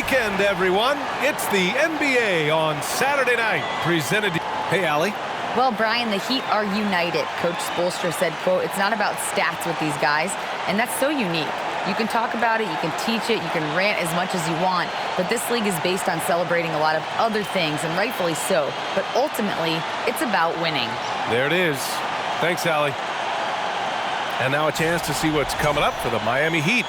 weekend, everyone. It's the NBA on Saturday night, presented to... Hey, Allie. Well, Brian, the Heat are united. Coach Spoelstra said, quote, "It's not about stats with these guys," and that's so unique. You can talk about it, you can teach it, you can rant as much as you want, but this league is based on celebrating a lot of other things, and rightfully so. But ultimately, it's about winning. There it is. Thanks, Allie. And now a chance to see what's coming up for the Miami Heat.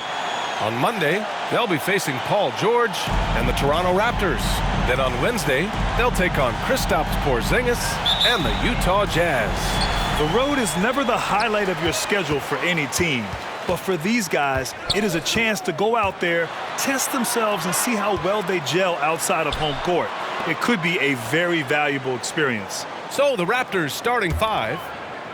On Monday, they'll be facing Paul George and the Toronto Raptors. Then on Wednesday, they'll take on Kristaps Porzingis and the Utah Jazz. The road is never the highlight of your schedule for any team. But for these guys, it is a chance to go out there, test themselves, and see how well they gel outside of home court. It could be a very valuable experience. So the Raptors starting five.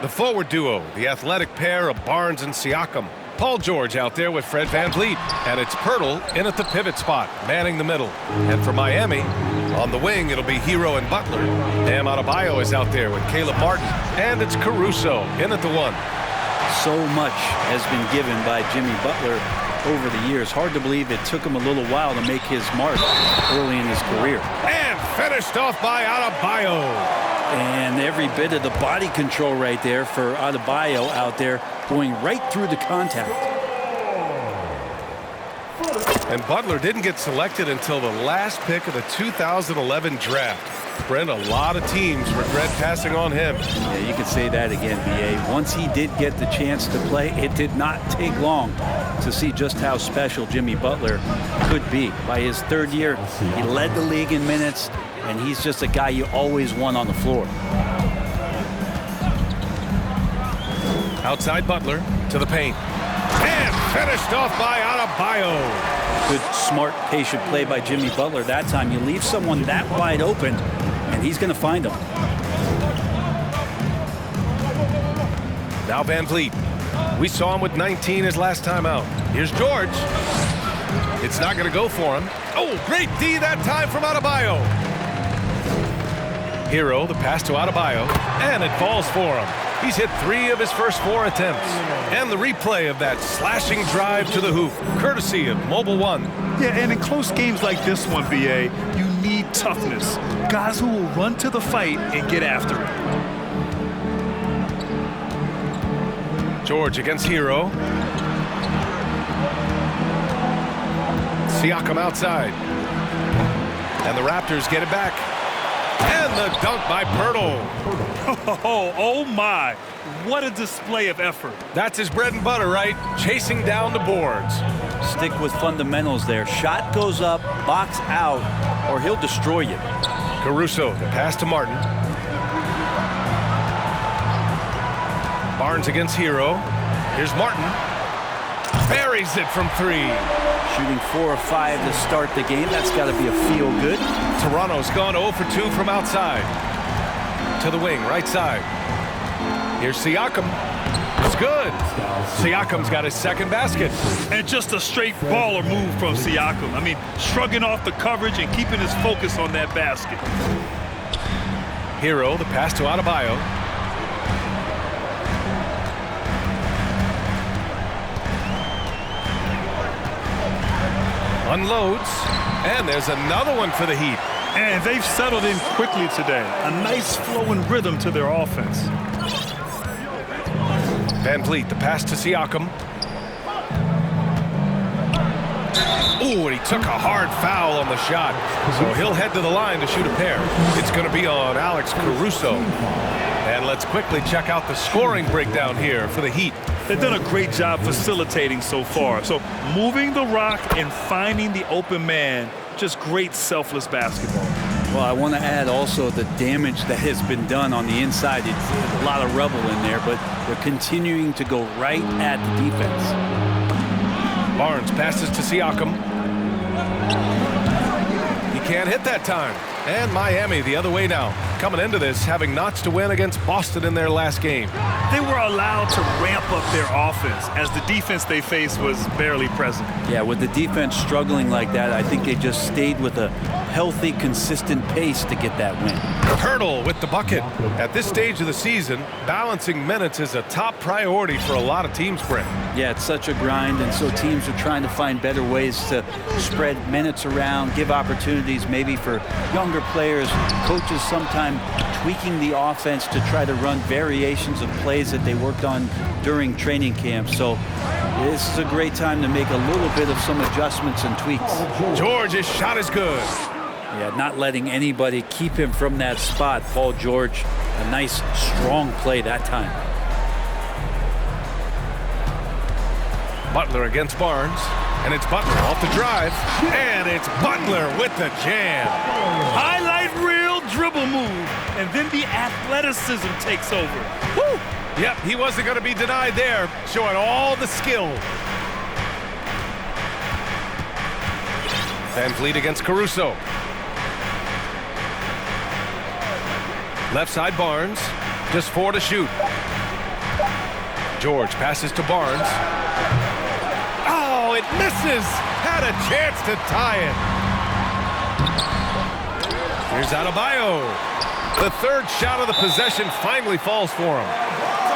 The forward duo, the athletic pair of Barnes and Siakam. Paul George out there with Fred VanVleet, and it's Pirtle in at the pivot spot, manning the middle. And for Miami, on the wing, it'll be Hero and Butler. Bam Adebayo is out there with Caleb Martin, and it's Caruso in at the one. So much has been given by Jimmy Butler over the years. Hard to believe it took him a little while to make his mark early in his career. And finished off by Adebayo. And every bit of the body control right there for Adebayo out there, going right through the contact. And Butler didn't get selected until the last pick of the 2011 draft. Brent, a lot of teams regret passing on him. Yeah, you could say that again, B.A. Once he did get the chance to play, it did not take long to see just how special Jimmy Butler could be. By his third year, he led the league in minutes, and he's just a guy you always want on the floor. Outside Butler to the paint. And finished off by Adebayo. Good, smart, patient play by Jimmy Butler. That time you leave someone that wide open, and he's going to find him. Now VanVleet. We saw him with 19 his last time out. Here's George. It's not going to go for him. Oh, great D that time from Adebayo. Hero, the pass to Adebayo, and it falls for him. He's hit 3 of his first 4 attempts. And the replay of that slashing drive to the hoop, courtesy of Mobile One. Yeah, and in close games like this one, B.A., you need toughness. Guys who will run to the fight and get after it. George against Hero. Siakam outside. And the Raptors get it back. And the dunk by Pirtle. Oh my, what a display of effort. That's his bread and butter, right? Chasing down the boards. Stick with fundamentals there. Shot goes up, box out, or he'll destroy you. Caruso, the pass to Martin. Barnes against Hero. Here's Martin. Buries it from 3. Shooting 4 or 5 to start the game. That's got to be a feel-good. Toronto's gone 0 for 2 from outside. To the wing, right side. Here's Siakam. It's good. Siakam's got his second basket. And just a straight baller move from Siakam. I mean, shrugging off the coverage and keeping his focus on that basket. Hero, the pass to Adebayo. Unloads, and there's another one for the Heat. And they've settled in quickly today. A nice flowing rhythm to their offense. VanVleet, the pass to Siakam. Ooh, and he took a hard foul on the shot. So he'll head to the line to shoot a pair. It's going to be on Alex Caruso. And let's quickly check out the scoring breakdown here for the Heat. They've done a great job facilitating so far. So moving the rock and finding the open man, just great selfless basketball. Well, I want to add also the damage that has been done on the inside. It's a lot of rubble in there, but they're continuing to go right at the defense. Barnes passes to Siakam. He can't hit that time. And Miami the other way now. coming into this having notched to win against Boston in their last game. They were allowed to ramp up their offense as the defense they faced was barely present. Yeah, with the defense struggling like that, I think they just stayed with a healthy, consistent pace to get that win. Hurdle with the bucket. At this stage of the season, balancing minutes is a top priority for a lot of teams, Brent. Yeah, it's such a grind, and so teams are trying to find better ways to spread minutes around, give opportunities maybe for younger players. Coaches sometimes tweaking the offense to try to run variations of plays that they worked on during training camp. So this is a great time to make a little bit of some adjustments and tweaks. George's shot is good. Yeah, not letting anybody keep him from that spot. Paul George, a nice, strong play that time. Butler against Barnes, and it's Butler off the drive, and it's Butler with the jam. Highlight reel dribble move, and then the athleticism takes over. Woo! Yep, he wasn't going to be denied there, showing all the skill. Van Vliet against Caruso. Left side Barnes, just 4 to shoot. George passes to Barnes. Oh, it misses! Had a chance to tie it. Here's Adebayo. The third shot of the possession finally falls for him.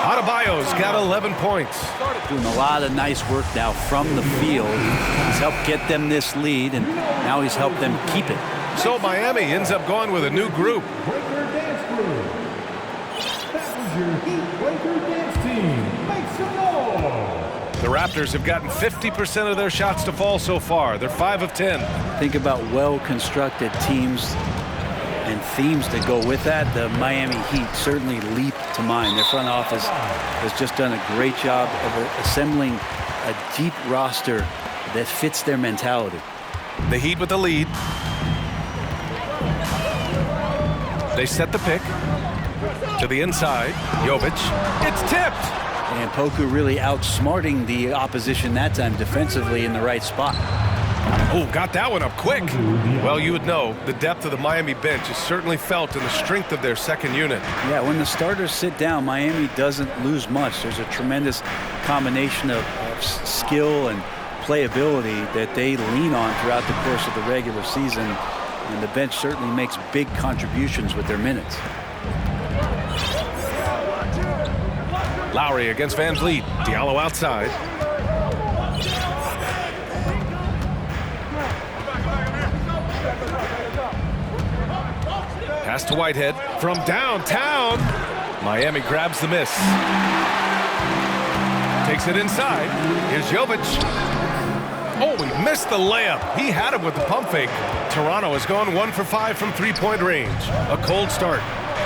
Adebayo's got 11 points. Doing a lot of nice work now from the field. He's helped get them this lead, and now he's helped them keep it. So Miami ends up going with a new group. The Raptors have gotten 50% of their shots to fall so far. They're 5 of 10. Think about well-constructed teams and themes that go with that. The Miami Heat certainly leap to mind. Their front office has just done a great job of assembling a deep roster that fits their mentality. The Heat with the lead. They set the pick to the inside. Jovic. It's tipped. And Poku really outsmarting the opposition that time defensively in the right spot. Oh, got that one up quick. Well, you would know the depth of the Miami bench is certainly felt in the strength of their second unit. Yeah, when the starters sit down, Miami doesn't lose much. There's a tremendous combination of skill and playability that they lean on throughout the course of the regular season. And the bench certainly makes big contributions with their minutes. Lowry against Van Vliet. Diallo outside. Pass to Whitehead from downtown. Miami grabs the miss. Takes it inside. Here's Jovic. Oh, he missed the layup. He had him with the pump fake. Toronto has gone 1 for 5 from three-point range. A cold start.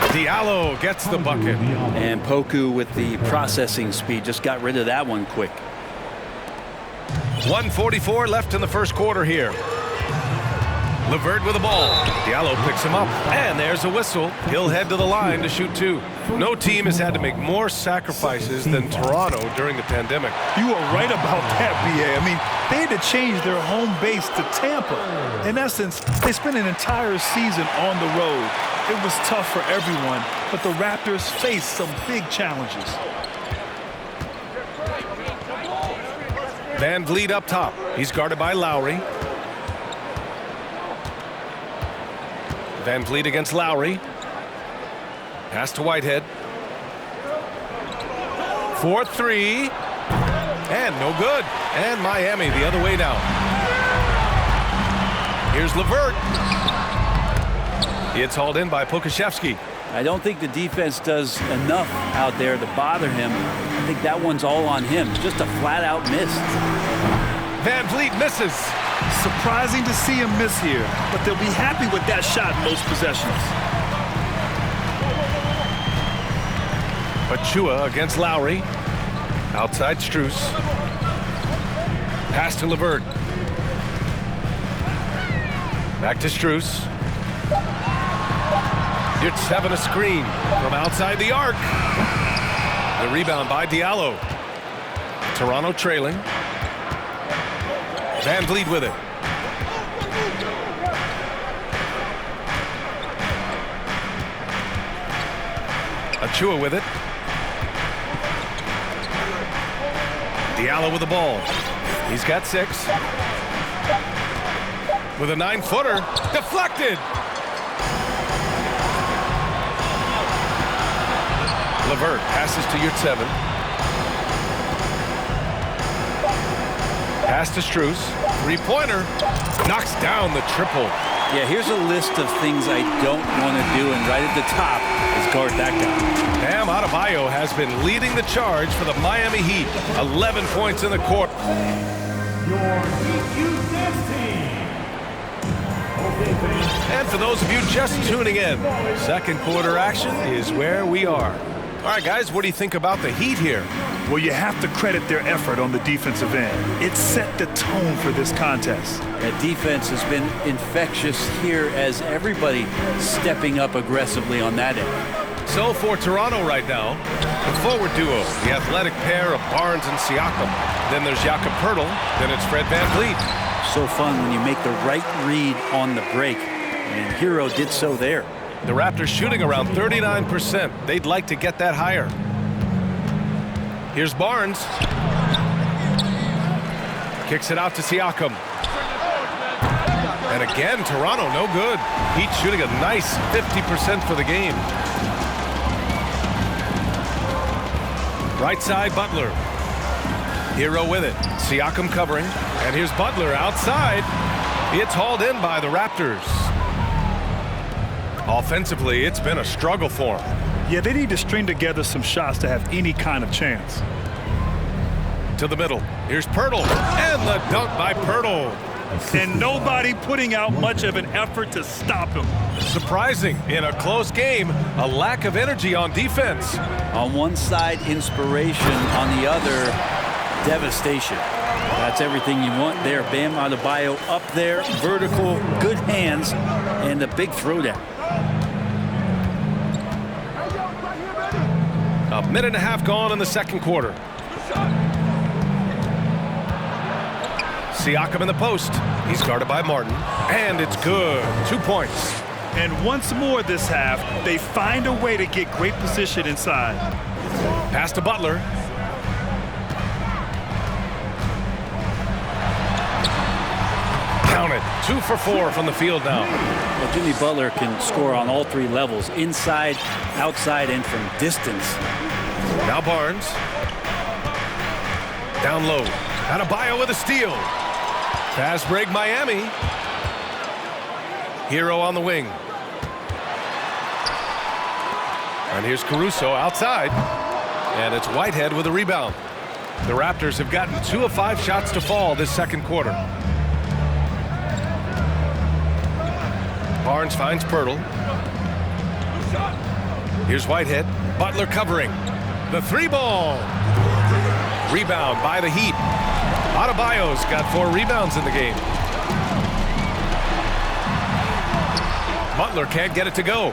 Diallo gets the bucket. And Poku with the processing speed just got rid of that one quick. 1:44 left in the first quarter here. LeVert with the ball. Diallo picks him up, and there's a whistle. He'll head to the line to shoot 2. No team has had to make more sacrifices than Toronto during the pandemic. You are right about that, B.A. I mean, they had to change their home base to Tampa. In essence, they spent an entire season on the road. It was tough for everyone, but the Raptors faced some big challenges. Van Vliet up top. He's guarded by Lowry. Van Vliet against Lowry. Pass to Whitehead. 4-3. And no good. And Miami the other way now. Here's LeVert. It's hauled in by Pokusevski. I don't think the defense does enough out there to bother him. I think that one's all on him. Just a flat-out miss. Van Vliet misses. Surprising to see him miss here, but they'll be happy with that shot most possessions. Achua against Lowry. Outside Strus. Pass to LeVert. Back to Strus. It's 7 a screen from outside the arc. The rebound by Diallo. Toronto trailing. Van Vliet with it. Achua with it. Diallo with the ball. He's got 6. With a 9-footer. Deflected. Levert passes to Yurtseven. Pass to Strus. 3-pointer. Knocks down the triple. Yeah, here's a list of things I don't want to do, and right at the top is guard that guy. Bam Adebayo has been leading the charge for the Miami Heat. 11 points in the court. And for those of you just tuning in, second quarter action is where we are. All right, guys, what do you think about the Heat here? Well, you have to credit their effort on the defensive end. It set the tone for this contest. That defense has been infectious here as everybody stepping up aggressively on that end. So for Toronto right now, the forward duo, the athletic pair of Barnes and Siakam. Then there's Jakob Poeltl, then it's Fred VanVleet. So fun when you make the right read on the break, and Hero did so there. The Raptors shooting around 39%. They'd like to get that higher. Here's Barnes. Kicks it out to Siakam. And again, Toronto no good. Heat shooting a nice 50% for the game. Right side, Butler. Hero with it. Siakam covering. And here's Butler outside. It's hauled in by the Raptors. Offensively, it's been a struggle for them. Yeah, they need to string together some shots to have any kind of chance. To the middle. Here's Poeltl. And the dunk by Poeltl. And nobody putting out much of an effort to stop him. Surprising. In a close game, a lack of energy on defense. On one side, inspiration. On the other, devastation. That's everything you want there. Bam Adebayo up there, vertical, good hands, and the big throwdown. A minute and a half gone in the second quarter. Siakam in the post. He's guarded by Martin. And it's good. 2 points. And once more this half, they find a way to get great position inside. Pass to Butler. Count it. 2 for 4 from the field now. Well, Jimmy Butler can score on all 3 levels, inside, outside, and from distance. Now Barnes. Down low. Adebayo with a steal. Fast break Miami. Hero on the wing. And here's Caruso outside. And it's Whitehead with a rebound. The Raptors have gotten 2 of 5 shots to fall this second quarter. Barnes finds Poeltl. Here's Whitehead. Butler covering. The 3-ball. Rebound by the Heat. Adebayo's got 4 rebounds in the game. Butler can't get it to go.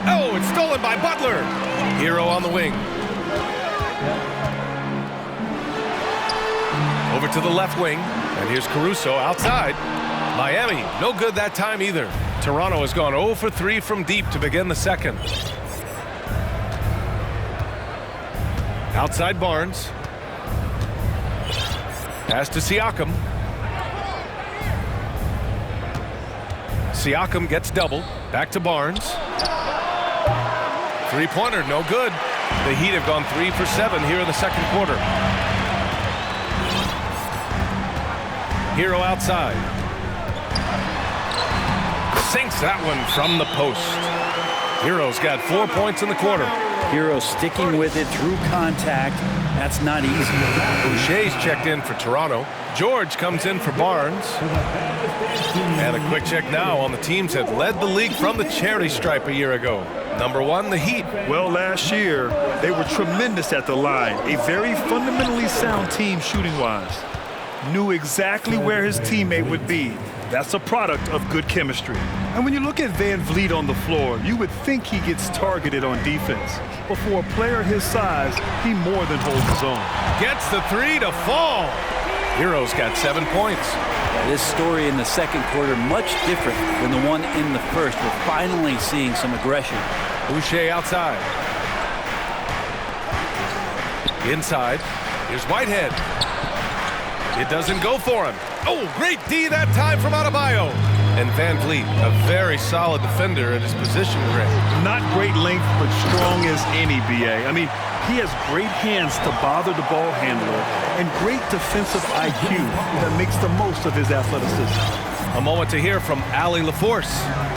Oh, it's stolen by Butler. Hero on the wing. Over to the left wing. And here's Caruso outside. Miami, no good that time either. Toronto has gone 0 for 3 from deep to begin the second. Outside Barnes. Pass to Siakam. Siakam gets doubled. Back to Barnes. 3-pointer, no good. The Heat have gone 3 for 7 here in the second quarter. Hero outside. Sinks that one from the post. Hero's got 4 points in the quarter. Hero sticking with it through contact. That's not easy. Boucher's checked in for Toronto. George comes in for Barnes. And a quick check now on the teams that led the league from the charity stripe a year ago. Number 1, the Heat. Well, last year, they were tremendous at the line. A very fundamentally sound team shooting-wise. Knew exactly where his teammate would be. That's a product of good chemistry. And when you look at VanVleet on the floor, you would think he gets targeted on defense. But for a player his size, he more than holds his own. Gets the 3 to fall. Hero's got 7 points. Yeah, this story in the second quarter much different than the one in the first. We're finally seeing some aggression. Boucher outside. Inside. Here's Whitehead. It doesn't go for him. Oh, great D that time from Adebayo. And Van Vliet, a very solid defender at his position grid. Not great length, but strong as any, BA. I mean, he has great hands to bother the ball handler and great defensive IQ that makes the most of his athleticism. A moment to hear from Allie LaForce.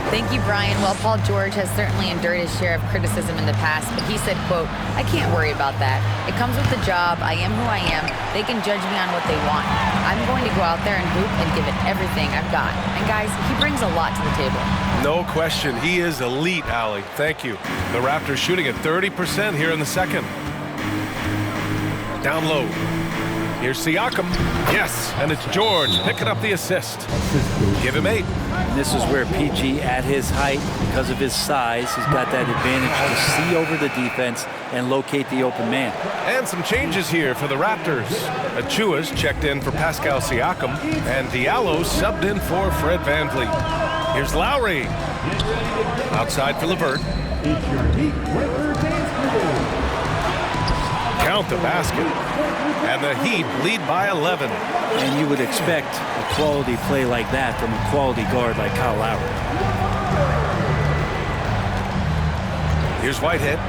Thank you, Brian. Well, Paul George has certainly endured his share of criticism in the past, but he said, quote, "I can't worry about that. It comes with the job. I am who I am. They can judge me on what they want. I'm going to go out there and hoop and give it everything I've got." And guys, he brings a lot to the table. No question. He is elite, Allie. Thank you. The Raptors shooting at 30% here in the second. Down low. Here's Siakam. Yes, and it's George picking up the assist. Give him 8. And this is where PG, at his height, because of his size, he's got that advantage to see over the defense and locate the open man. And some changes here for the Raptors. Achua's checked in for Pascal Siakam, and Diallo subbed in for Fred VanVleet. Here's Lowry. Outside for LeVert. Count the basket. And the Heat lead by 11. And you would expect a quality play like that from a quality guard like Kyle Lowry. Here's Whitehead.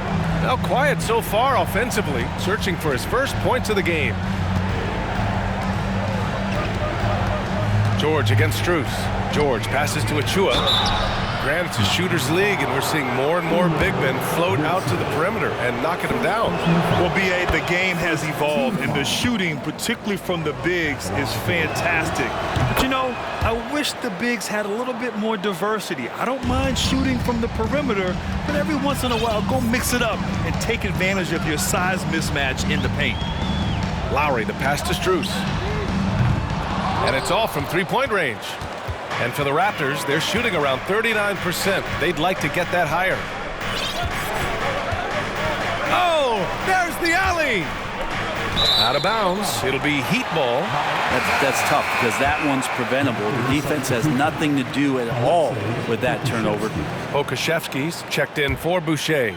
Now quiet so far offensively, searching for his first points of the game. George against Strus. George passes to Achua. Granted, it's a shooter's league, and we're seeing more and more big men float out to the perimeter and knocking them down. Well, BA, the game has evolved, and the shooting, particularly from the bigs, is fantastic. But, you know, I wish the bigs had a little bit more diversity. I don't mind shooting from the perimeter, but every once in a while, go mix it up and take advantage of your size mismatch in the paint. Lowry, the pass to Strus. And it's all from three-point range. And for the Raptors, they're shooting around 39%. They'd like to get that higher. Oh, there's the alley. Out of bounds. It'll be Heat ball. That's tough because that one's preventable. The defense has nothing to do at all with that turnover. Okashevsky's checked in for Boucher.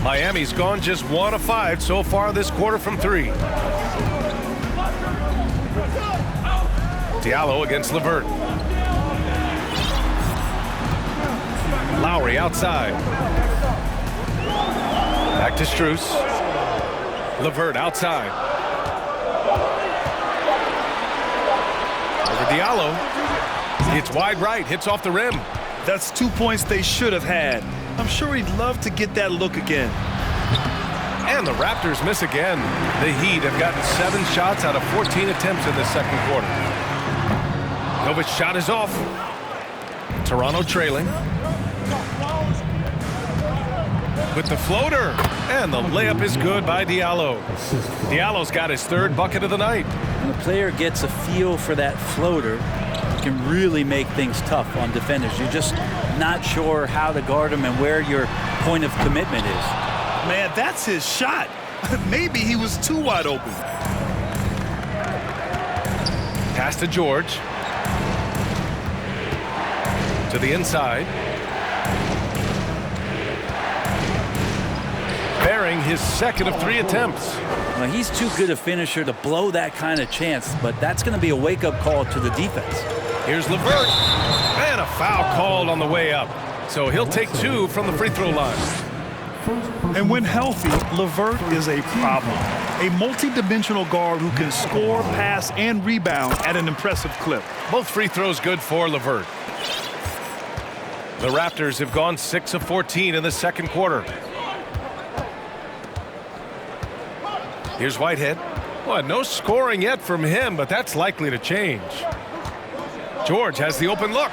Miami's gone just 1 of 5 so far this quarter from 3. Diallo against LeVert. Lowry outside. Back to Strus. LeVert outside. Over Diallo. It's wide right. Hits off the rim. That's 2 points they should have had. I'm sure he'd love to get that look again. And the Raptors miss again. The Heat have gotten 7 shots out of 14 attempts in the second quarter. Novic's shot is off. Toronto trailing. With the floater, and the layup is good by Diallo. Diallo's got his 3rd bucket of the night. When the player gets a feel for that floater, it can really make things tough on defenders. You're just not sure how to guard them and where your point of commitment is. Man, that's his shot. Maybe he was too wide open. Pass to George. To the inside. Bearing his 2nd of 3 attempts. Now, he's too good a finisher to blow that kind of chance, but that's going to be a wake-up call to the defense. Here's LeVert. And a foul called on the way up. So he'll take 2 from the free throw line. And when healthy, LeVert is a problem. A multi-dimensional guard who can score, pass, and rebound at an impressive clip. Both free throws good for LeVert. The Raptors have gone 6 of 14 in the second quarter. Here's Whitehead. Well, no scoring yet from him, but that's likely to change. George has the open look.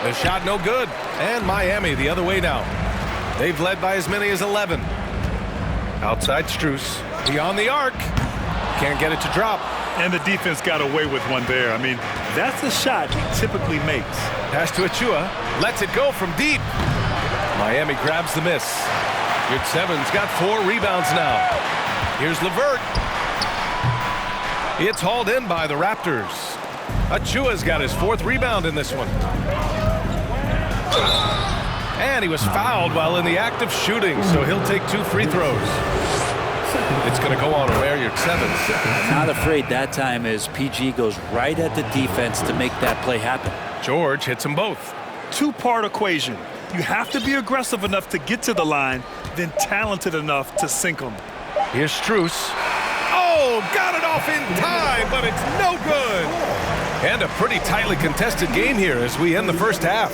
The shot no good. And Miami the other way now. They've led by as many as 11. Outside Strus. Beyond the arc. Can't get it to drop. And the defense got away with one there. I mean, that's a shot he typically makes. Pass to Achua. Lets it go from deep. Miami grabs the miss. Yurtseven's got 4 rebounds now. Here's LeVert. It's hauled in by the Raptors. Achua's got his 4th rebound in this one. And he was fouled while in the act of shooting, so he'll take 2 free throws. It's going to go on a rare 7. Not afraid that time as PG goes right at the defense to make that play happen. George hits them both. Two-part equation. You have to be aggressive enough to get to the line, then talented enough to sink them. Here's Strus. Oh, got it off in time, but it's no good. And a pretty tightly contested game here as we end the first half.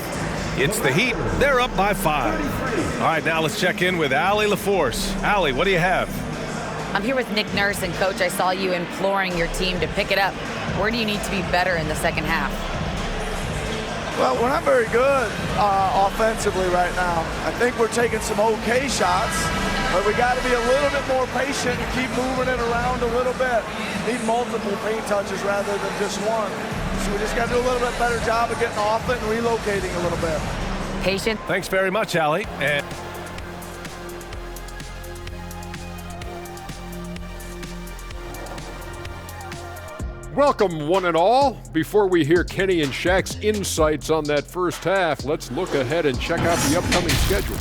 It's the Heat. They're up by 5. All right, now let's check in with Allie LaForce. Allie, what do you have? I'm here with Nick Nurse, and Coach, I saw you imploring your team to pick it up. Where do you need to be better in the second half? Well, we're not very good offensively right now. I think we're taking some okay shots, but we got to be a little bit more patient and keep moving it around a little bit. Need multiple paint touches rather than just one. So we just got to do a little bit better job of getting off it and relocating a little bit. Patient. Thanks very much, Allie. And welcome, one and all. Before we hear Kenny and Shaq's insights on that first half, let's look ahead and check out the upcoming schedule.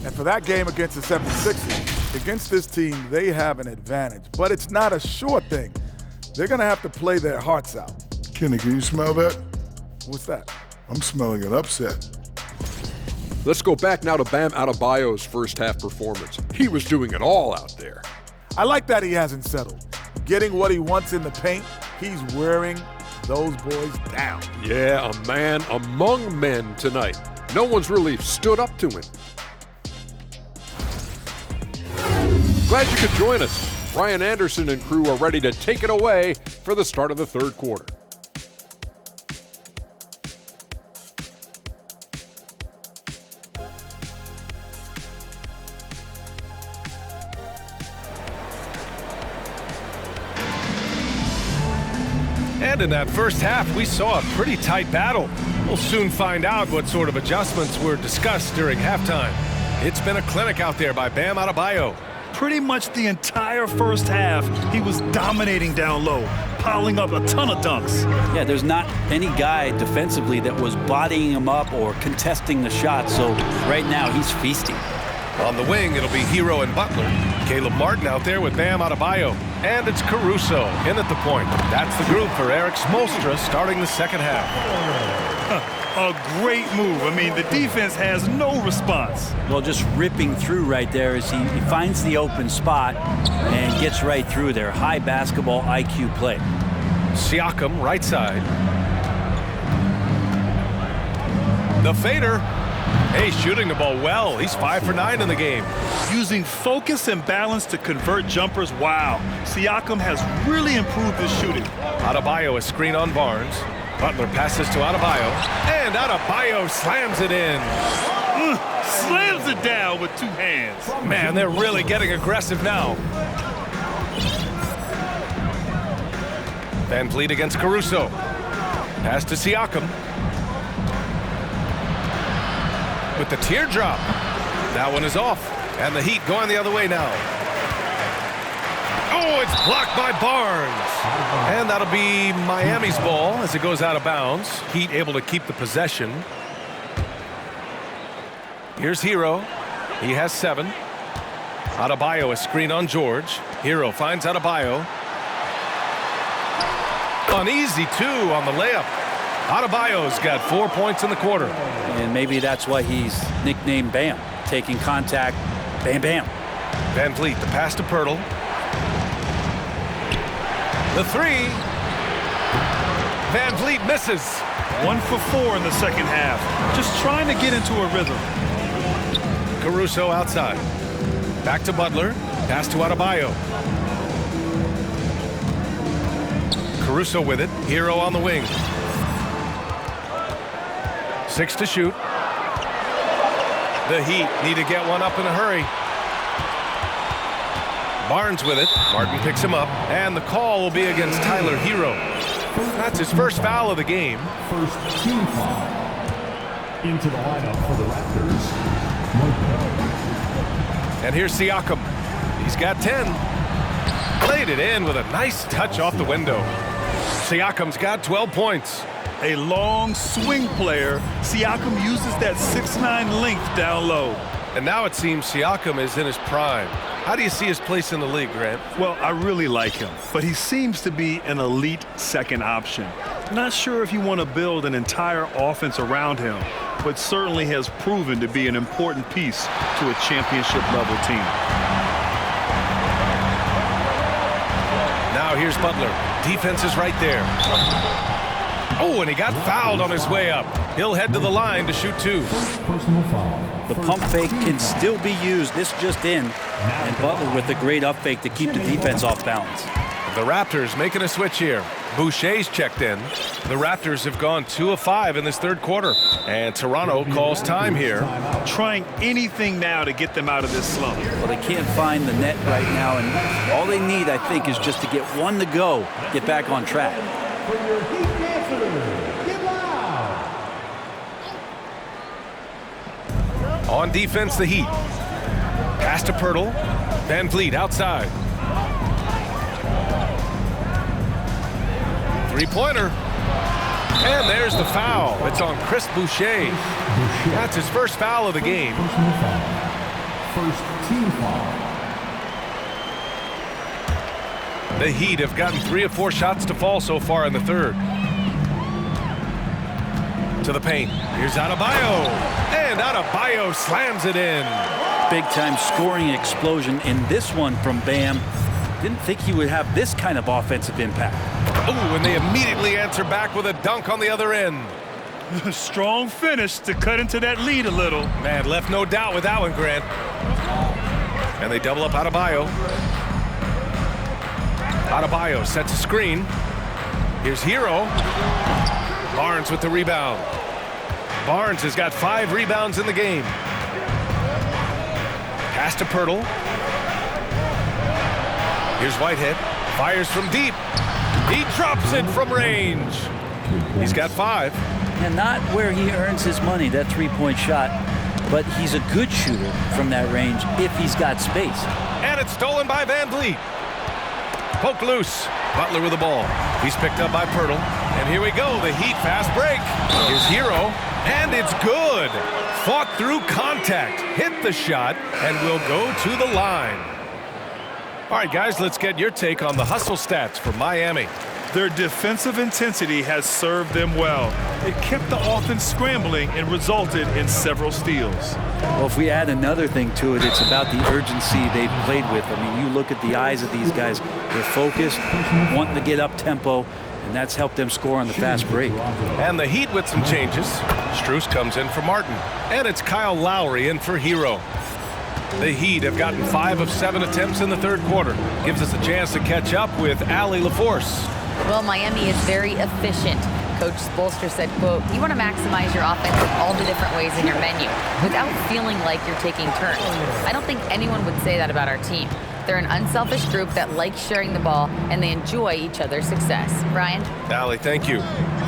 And for that game against the 76ers, against this team, they have an advantage. But it's not a sure thing. They're going to have to play their hearts out. Kenny, can you smell that? What's that? I'm smelling an upset. Let's go back now to Bam Adebayo's first half performance. He was doing it all out there. I like that he hasn't settled. Getting what he wants in the paint, he's wearing those boys down. Yeah, a man among men tonight. No one's really stood up to him. Glad you could join us. Brian Anderson and crew are ready to take it away for the start of the third quarter. And in that first half, we saw a pretty tight battle. We'll soon find out what sort of adjustments were discussed during halftime. It's been a clinic out there by Bam Adebayo. Pretty much the entire first half, he was dominating down low, piling up a ton of dunks. Yeah, there's not any guy defensively that was bodying him up or contesting the shot, so right now he's feasting. On the wing, it'll be Hero and Butler. Caleb Martin out there with Bam Adebayo. And it's Caruso in at the point. That's the group for Eric Spoelstra starting the second half. A great move. I mean, the defense has no response. Well, just ripping through right there as he finds the open spot and gets right through there. High basketball IQ play. Siakam, right side. The fader. Hey, shooting the ball well. He's 5 for 9 in the game. Using focus and balance to convert jumpers, wow. Siakam has really improved his shooting. Adebayo, a screen on Barnes. Butler passes to Adebayo, and Adebayo slams it in. Slams it down with 2 hands. Man, they're really getting aggressive now. Van Vliet against Caruso. Pass to Siakam. With the teardrop. That one is off, and the Heat going the other way now. Oh, it's blocked by Barnes. And that'll be Miami's ball as it goes out of bounds. Heat able to keep the possession. Here's Hero. He has 7. Adebayo, a screen on George. Hero finds Adebayo. An easy 2 on the layup. Adebayo's got 4 points in the quarter. And maybe that's why he's nicknamed Bam. Taking contact, bam, bam. Van Vliet, the pass to Pirtle. The 3. Van Vliet misses. 1 for 4 in the second half. Just trying to get into a rhythm. Caruso outside. Back to Butler. Pass to Adebayo. Caruso with it. Hero on the wing. 6 to shoot. The Heat need to get one up in a hurry. Barnes with it. Martin picks him up, and the call will be against Tyler Hero. That's his first foul of the game. First team foul. Into the lineup for the Raptors, mynba. And here's Siakam. He's got 10. Played it in with a nice touch off the window. Siakam's got 12 points. A long swing player, Siakam uses that 6'9" length down low. And now it seems Siakam is in his prime. How do you see his place in the league, Grant? Well, I really like him, but he seems to be an elite second option. Not sure if you want to build an entire offense around him, but certainly has proven to be an important piece to a championship-level team. Now here's Butler. Defense is right there. Oh, and he got fouled on his way up. He'll head to the line to shoot 2. Personal foul. The pump fake can still be used. This just in. And Butler with a great up fake to keep the defense off balance. The Raptors making a switch here. Boucher's checked in. The Raptors have gone 2 of 5 in this third quarter. And Toronto calls time here. Trying anything now to get them out of this slump. Well, they can't find the net right now, and all they need, I think, is just to get one to go, get back on track. For your Heat dancers, get loud. On defense, the Heat. Pass to Pirtle. Van Vliet outside. Three-pointer. And there's the foul. It's on Chris Boucher. That's his first foul of the game. Personal foul. First team foul. The Heat have gotten 3 of 4 shots to fall so far in the third. To the paint. Here's Adebayo. And Adebayo slams it in. Big-time scoring explosion in this one from Bam. Didn't think he would have this kind of offensive impact. Oh, and they immediately answer back with a dunk on the other end. Strong finish to cut into that lead a little. Man, left no doubt with that one, Grant. And they double up Adebayo. Adebayo sets a screen. Here's Hero. Barnes with the rebound. Barnes has got 5 rebounds in the game. Pass to Pirtle. Here's Whitehead. Fires from deep. He drops it from range. He's got 5. And not where he earns his money, that three-point shot, but he's a good shooter from that range if he's got space. And it's stolen by Van Vliet. Poked loose. Butler with the ball. He's picked up by Pirtle. And here we go, the Heat fast break. Here's Hero, and it's good. Fought through contact, hit the shot, and will go to the line. All right, guys, let's get your take on the hustle stats for Miami. Their defensive intensity has served them well. It kept the offense scrambling and resulted in several steals. Well, if we add another thing to it, it's about the urgency they've played with. I mean, you look at the eyes of these guys. They're focused, wanting to get up tempo, and that's helped them score on the fast break. And the Heat with some changes. Strus comes in for Martin. And it's Kyle Lowry in for Hero. The Heat have gotten 5 of 7 attempts in the third quarter. Gives us a chance to catch up with Allie LaForce. Well, Miami is very efficient. Coach Spoelstra said, quote, you want to maximize your offense in all the different ways in your menu without feeling like you're taking turns. I don't think anyone would say that about our team. They're an unselfish group that likes sharing the ball, and they enjoy each other's success. Brian? Allie, thank you.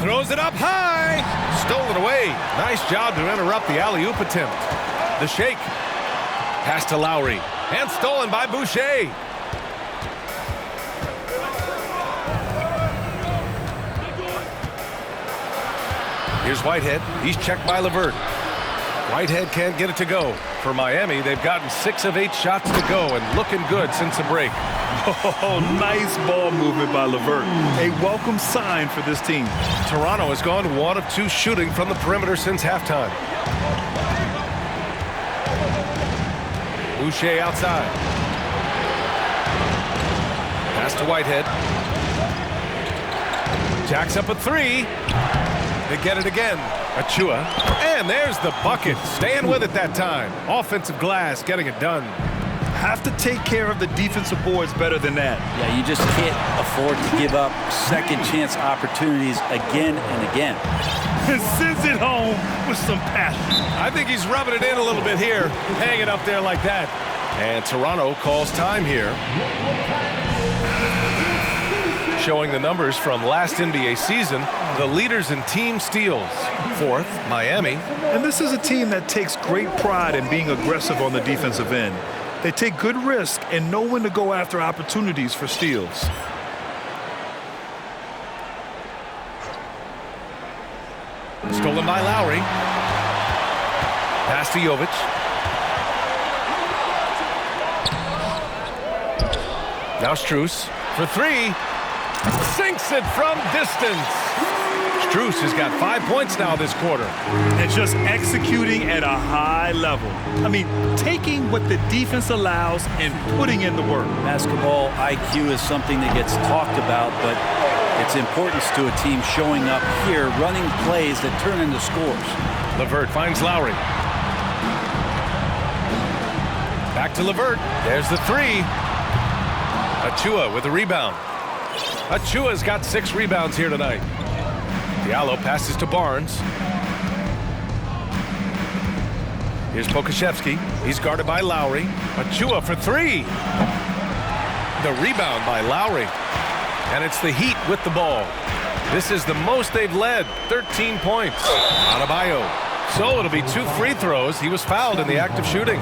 Throws it up high. Stolen away. Nice job to interrupt the alley-oop attempt. The shake. Pass to Lowry. And stolen by Boucher. Here's Whitehead. He's checked by LeVert. Whitehead can't get it to go. For Miami, they've gotten 6 of 8 shots to go and looking good since the break. Oh, nice ball movement by LeVert. A welcome sign for this team. Toronto has gone 1 of 2 shooting from the perimeter since halftime. Boucher outside. Pass to Whitehead. Jacks up a 3. They get it again. Achua. And there's the bucket. Staying with it that time. Offensive glass getting it done. Have to take care of the defensive boards better than that. Yeah, you just can't afford to give up second chance opportunities again and again. And sends it home with some passion. I think he's rubbing it in a little bit here. Hanging up there like that. And Toronto calls time here. Showing the numbers from last NBA season, the leaders in team steals. 4th, Miami. And this is a team that takes great pride in being aggressive on the defensive end. They take good risk and know when to go after opportunities for steals. Stolen by Lowry. Pass to Jovic. Now Strus for three. Sinks it from distance. Strus has got 5 points now this quarter. And just executing at a high level. I mean, taking what the defense allows and putting in the work. Basketball IQ is something that gets talked about, but its importance to a team showing up here, running plays that turn into scores. LeVert finds Lowry. Back to LeVert. There's the three. Achua with the rebound. Achua's got 6 rebounds here tonight. Diallo passes to Barnes. Here's Pokashevsky. He's guarded by Lowry. Achua for three. The rebound by Lowry. And it's the Heat with the ball. This is the most they've led, 13 points. Adebayo. So it'll be 2 free throws. He was fouled in the act of shooting.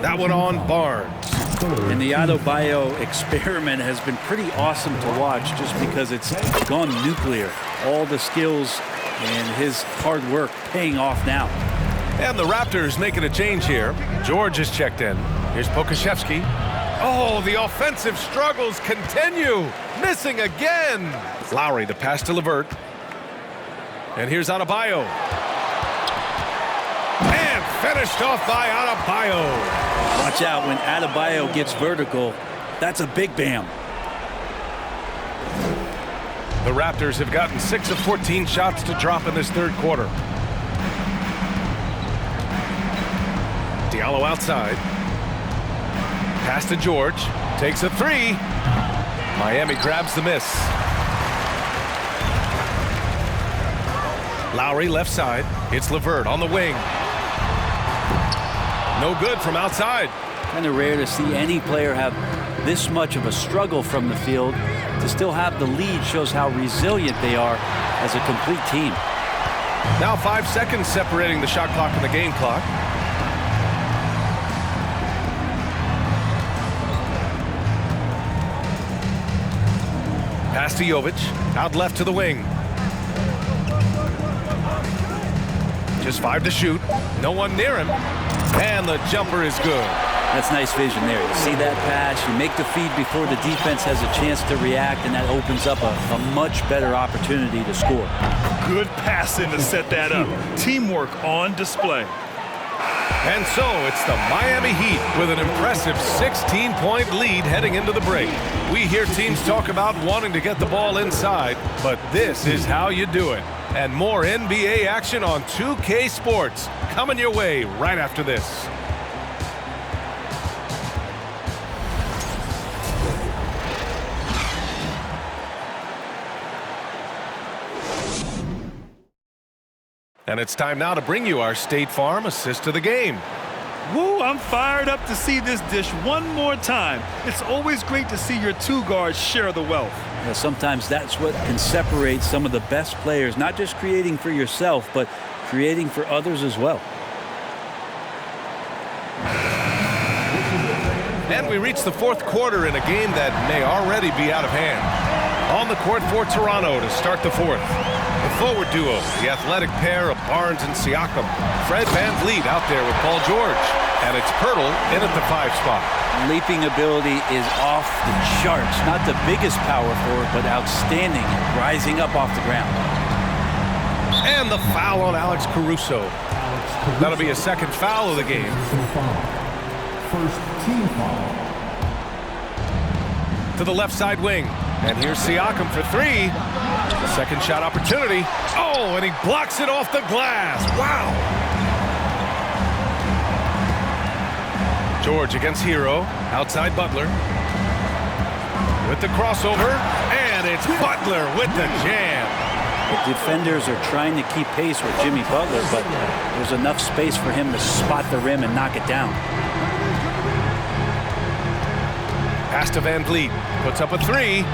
That one on Barnes. And the Adebayo experiment has been pretty awesome to watch just because it's gone nuclear. All the skills and his hard work paying off now. And the Raptors making a change here. George is checked in. Here's Pokashevsky. Oh, the offensive struggles continue. Missing again. Lowry, the pass to LeVert. And here's Adebayo. And finished off by Adebayo. Watch out when Adebayo gets vertical. That's a big bam. The Raptors have gotten 6 of 14 shots to drop in this third quarter. Diallo outside. Pass to George. Takes a three. Miami grabs the miss. Lowry left side. It's LeVert on the wing. No good from outside. Kind of rare to see any player have this much of a struggle from the field. To still have the lead shows how resilient they are as a complete team. Now 5 seconds separating the shot clock and the game clock. Pass to Jovic. Out left to the wing. Just 5 to shoot. No one near him. And the jumper is good. That's nice vision there. You see that pass, you make the feed before the defense has a chance to react, and that opens up a much better opportunity to score. Good passing to set that up. Teamwork on display. And so it's the Miami Heat with an impressive 16-point lead heading into the break. We hear teams talk about wanting to get the ball inside, but this is how you do it. And more NBA action on 2K Sports coming your way right after this. And it's time now to bring you our State Farm assist of the game. Woo, I'm fired up to see this dish one more time. It's always great to see your two guards share the wealth. Yeah, sometimes that's what can separate some of the best players, not just creating for yourself, but creating for others as well. And we reach the fourth quarter in a game that may already be out of hand. On the court for Toronto to start the fourth. The forward duo, the athletic pair of Barnes and Siakam. Fred VanVleet out there with Paul George. And it's Pirtle in at the 5 spot. Leaping ability is off the charts. Not the biggest power forward, but outstanding at rising up off the ground. And the foul on Alex Caruso. That'll be a second foul of the game. First team foul. To the left side wing. And here's Siakam for three. Second shot opportunity. Oh, and he blocks it off the glass. Wow. George against Hero. Outside Butler. With the crossover. And it's Butler with the jam. The defenders are trying to keep pace with Jimmy Butler, but there's enough space for him to spot the rim and knock it down. Pass to VanVleet. Puts up a three.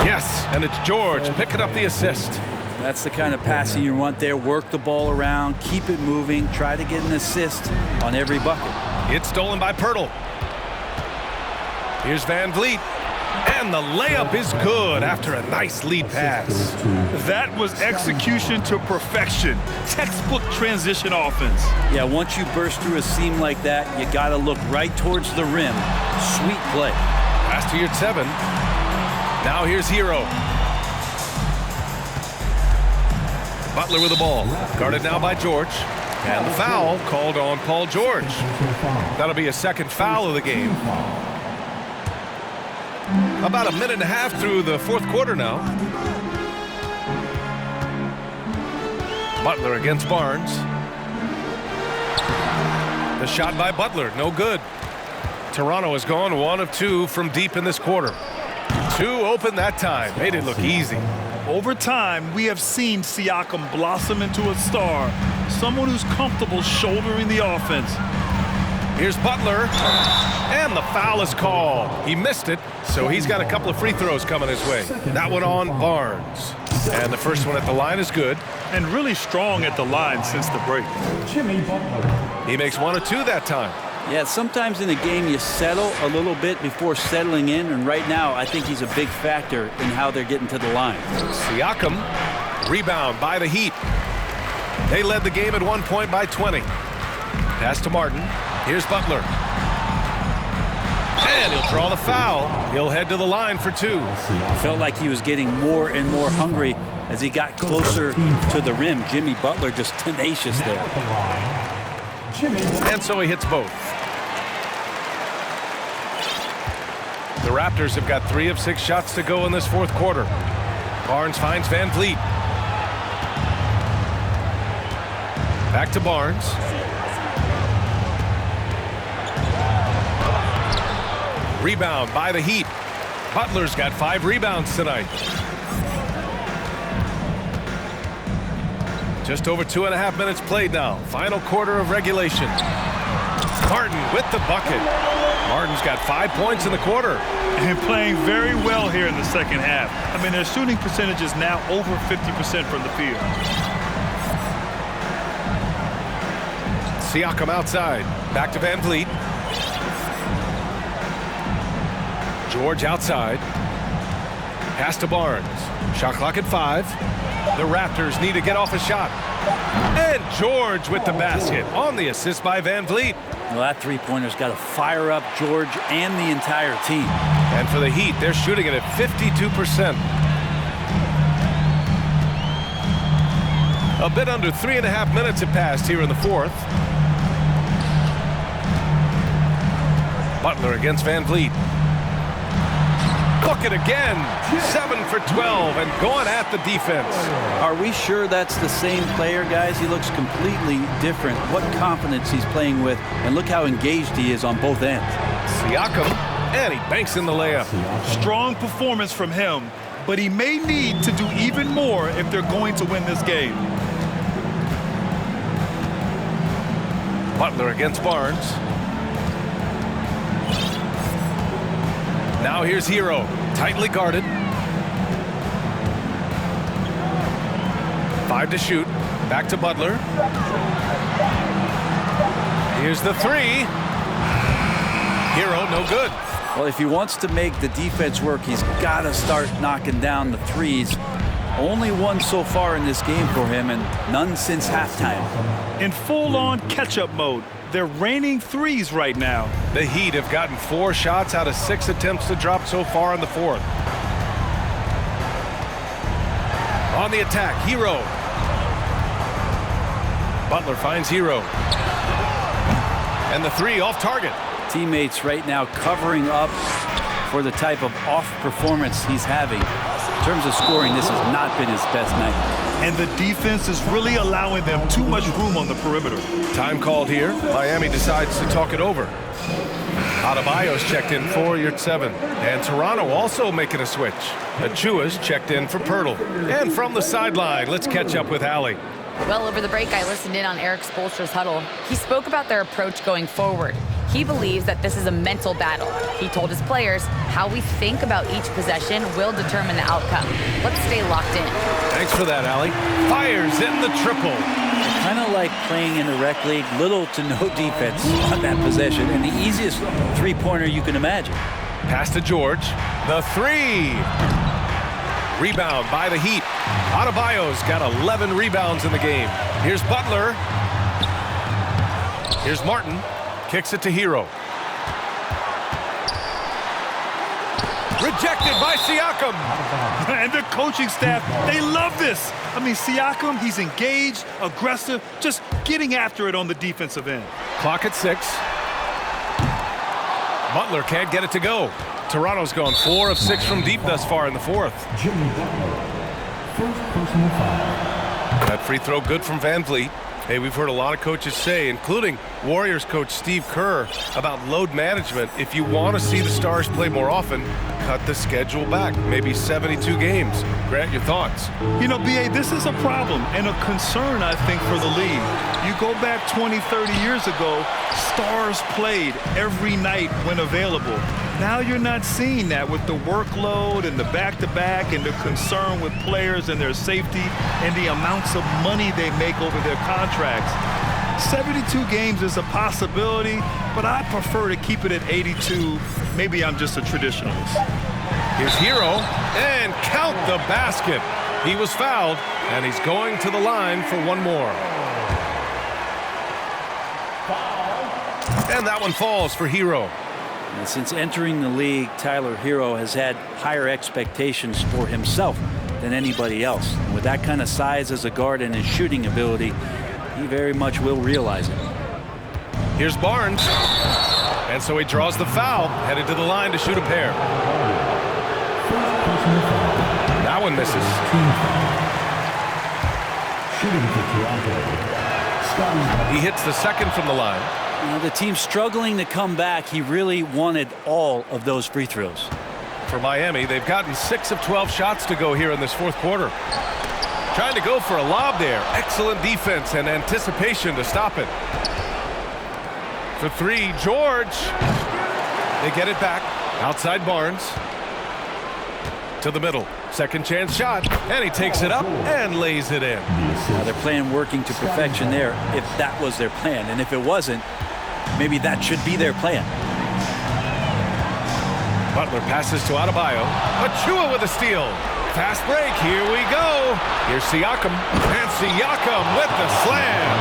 Yes, and it's George picking up the assist. That's the kind of passing you want there. Work the ball around, keep it moving, try to get an assist on every bucket. It's stolen by Pirtle. Here's VanVleet. And the layup is good after a nice lead pass. That was execution to perfection. Textbook transition offense. Yeah, once you burst through a seam like that, you got to look right towards the rim. Sweet play. Pass to Yurtseven. Now here's Hero. Butler with the ball. Guarded now by George. And the foul called on Paul George. That'll be a second foul of the game. About a minute and a half through the fourth quarter now. Butler against Barnes. The shot by Butler, no good. Toronto has gone 1 of 2 from deep in this quarter. 2 open that time, made it look easy. Over time, we have seen Siakam blossom into a star, someone who's comfortable shouldering the offense. Here's Butler, and the foul is called. He missed it, so he's got a couple of free throws coming his way. That one on Barnes. And the first one at the line is good. And really strong at the line since the break. Jimmy Butler. He makes 1 of 2 that time. Yeah, sometimes in a game you settle a little bit before settling in, and right now I think he's a big factor in how they're getting to the line. Siakam, rebound by the Heat. They led the game at one point by 20. Pass to Martin. Here's Butler. And he'll draw the foul. He'll head to the line for 2. Felt like he was getting more and more hungry as he got closer to the rim. Jimmy Butler just tenacious there. And so he hits both. The Raptors have got 3 of 6 shots to go in this fourth quarter. Barnes finds Van Vliet. Back to Barnes. Rebound by the Heat. Butler's got 5 rebounds tonight. Just over 2.5 minutes played now. Final quarter of regulation. Martin with the bucket. Martin's got 5 points in the quarter. And playing very well here in the second half. I mean, their shooting percentage is now over 50% from the field. Siakam outside. Back to Van Vliet. George outside. Pass to Barnes. Shot clock at 5. The Raptors need to get off a shot. And George with the basket on the assist by Van Vliet. Well, that three-pointer's got to fire up George and the entire team. And for the Heat, they're shooting it at 52%. A bit under 3.5 minutes have passed here in the fourth. Butler against Van Vliet. Bucket again. 7 for 12 and going at the defense. Are we sure that's the same player, guys? He looks completely different. What confidence he's playing with, and look how engaged he is on both ends. Siakam, and he banks in the layup. Strong performance from him, but he may need to do even more if they're going to win this game. Butler against Barnes. Now here's Hero, tightly guarded. 5 to shoot. Back to Butler. Here's the 3. Hero, no good. Well, if he wants to make the defense work, he's got to start knocking down the threes. Only 1 so far in this game for him, and none since halftime. In full-on catch-up mode, they're raining threes right now. The Heat have gotten 4 shots out of 6 attempts to drop so far in the fourth. On the attack, Hero. Butler finds Hero. And the 3 off target. Teammates right now covering up for the type of off performance he's having. In terms of scoring, this has not been his best night. And the defense is really allowing them too much room on the perimeter. Time called here. Miami decides to talk it over. Adebayo's checked in for Yurtseven. And Toronto also making a switch. Achua's checked in for Pirtle. And from the sideline, let's catch up with Allie. Well, over the break, I listened in on Eric Spoelstra's huddle. He spoke about their approach going forward. He believes that this is a mental battle. He told his players how we think about each possession will determine the outcome. Let's stay locked in. Thanks for that, Allie. Fires in the triple. Kind of like playing in a rec league, little to no defense on that possession, and the easiest three-pointer you can imagine. Pass to George. The 3. Rebound by the Heat. Adebayo's got 11 rebounds in the game. Here's Butler. Here's Martin. Kicks it to Hero. Rejected by Siakam. And the coaching staff, they love this. I mean, Siakam, he's engaged, aggressive, just getting after it on the defensive end. Clock at 6. Butler can't get it to go. Toronto's gone 4 of 6 from deep thus far in the fourth. Jimmy Butler. First personal foul. That free throw good from Van Vliet. Hey, we've heard a lot of coaches say, including Warriors coach Steve Kerr, about load management. If you want to see the Stars play more often, cut the schedule back, maybe 72 games. Grant, your thoughts? You know, B.A., this is a problem and a concern, I think, for the league. You go back 20, 30 years ago, Stars played every night when available. Now you're not seeing that with the workload and the back-to-back and the concern with players and their safety and the amounts of money they make over their contracts. 72 games is a possibility, but I prefer to keep it at 82. Maybe I'm just a traditionalist. Here's Hero, and count the basket. He was fouled, and he's going to the line for one more. And that one falls for Hero. And since entering the league, Tyler Hero has had higher expectations for himself than anybody else. And with that kind of size as a guard and his shooting ability, he very much will realize it. Here's Barnes. And so he draws the foul, headed to the line to shoot a pair. That one misses. He hits the second from the line. The team's struggling to come back. He really wanted all of those free throws. For Miami, they've gotten 6 of 12 shots to go here in this fourth quarter. Trying to go for a lob there. Excellent defense and anticipation to stop it. For 3, George. They get it back. Outside Barnes. To the middle. Second chance shot. And he takes it up and lays it in. Now they're playing working to perfection there if that was their plan. And if it wasn't, maybe that should be their plan. Butler passes to Adebayo. Achua with a steal. Fast break. Here we go. Here's Siakam. And Siakam with the slam.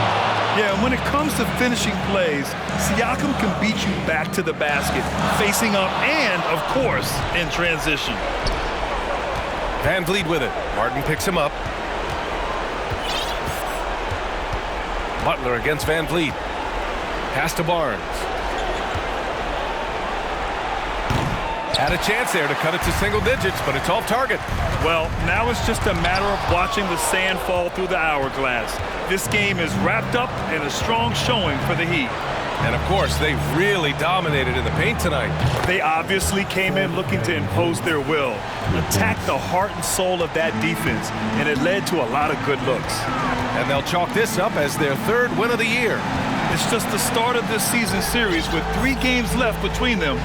Yeah, and when it comes to finishing plays, Siakam can beat you back to the basket, facing up and, of course, in transition. Van Vliet with it. Martin picks him up. Butler against Van Vliet. Pass to Barnes. Had a chance there to cut it to single digits, but it's off target. Well, now it's just a matter of watching the sand fall through the hourglass. This game is wrapped up in a strong showing for the Heat. And, of course, they really dominated in the paint tonight. They obviously came in looking to impose their will, attack the heart and soul of that defense, and it led to a lot of good looks. And they'll chalk this up as their 3rd win of the year. It's just the start of this season series with 3 games left between them,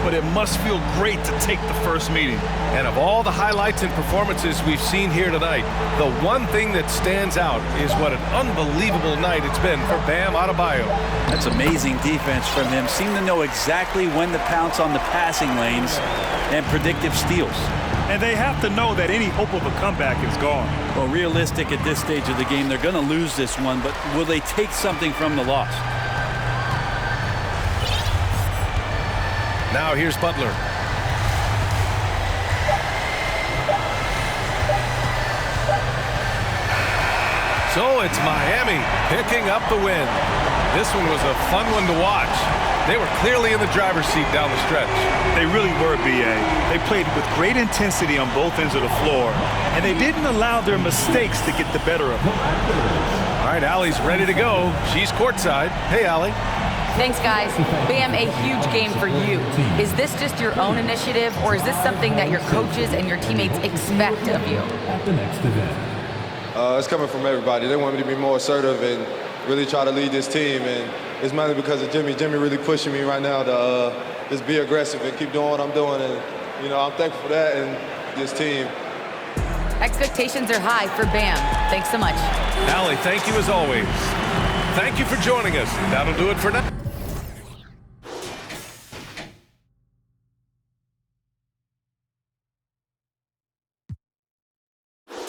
but it must feel great to take the first meeting. And of all the highlights and performances we've seen here tonight, the one thing that stands out is what an unbelievable night it's been for Bam Adebayo. That's amazing defense from him. Seemed to know exactly when to pounce on the passing lanes and predictive steals. And they have to know that any hope of a comeback is gone. Well, realistic at this stage of the game, they're going to lose this one, but will they take something from the loss? Now here's Butler. So it's Miami picking up the win. This one was a fun one to watch. They were clearly in the driver's seat down the stretch. They really were, B.A. They played with great intensity on both ends of the floor, and they didn't allow their mistakes to get the better of them. All right, Allie's ready to go. She's courtside. Hey, Allie. Thanks, guys. Bam, a huge game for you. Is this just your own initiative, or is this something that your coaches and your teammates expect of you? At the next event. It's coming from everybody. They want me to be more assertive and really try to lead this team, and it's mainly because of Jimmy. Jimmy really pushing me right now to just be aggressive and keep doing what I'm doing, and you know I'm thankful for that and this team. Expectations are high for Bam. Thanks so much. Allie, thank you as always. Thank you for joining us. That'll do it for now.